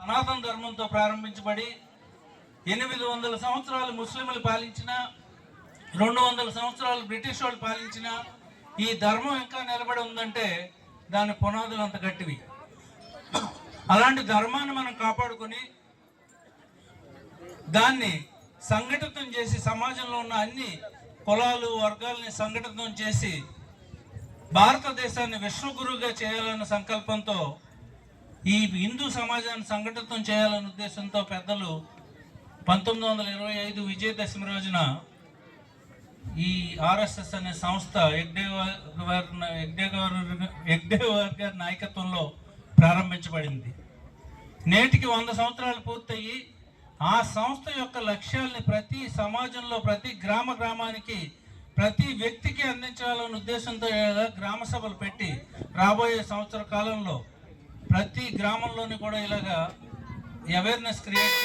సనాతన ధర్మంతో ప్రారంభించబడి 800 సంవత్సరాలు ముస్లింలు పాలించిన, 200 సంవత్సరాలు బ్రిటిష్ వాళ్ళు పాలించిన ఈ ధర్మం ఇంకా నిలబడి ఉందంటే దాని పునాదులు అంత గట్టివి. అలాంటి ధర్మాన్ని మనం కాపాడుకొని దాన్ని సంఘటితం చేసి సమాజంలో ఉన్న అన్ని కులాలు వర్గాలని సంఘటితం చేసి భారతదేశాన్ని విశ్వగురువుగా చేయాలన్న సంకల్పంతో ఈ హిందూ సమాజాన్ని సంఘటితం చేయాలనే ఉద్దేశంతో పెద్దలు 1925 విజయదశమి రోజున ఈ ఆర్ఎస్ఎస్ అనే సంస్థ హెగ్డేవార్ గారి నాయకత్వంలో ప్రారంభించబడింది. నేటికి 100 సంవత్సరాలు పూర్తయి ఆ సంస్థ యొక్క లక్ష్యాలని ప్రతి సమాజంలో ప్రతి గ్రామానికి ప్రతి వ్యక్తికి అందించాలనే ఉద్దేశంతో గ్రామ సభలు పెట్టి రాబోయే సంవత్సర కాలంలో ప్రతి గ్రామంలోని కూడా ఇలాగా అవేర్నెస్ క్రియేట్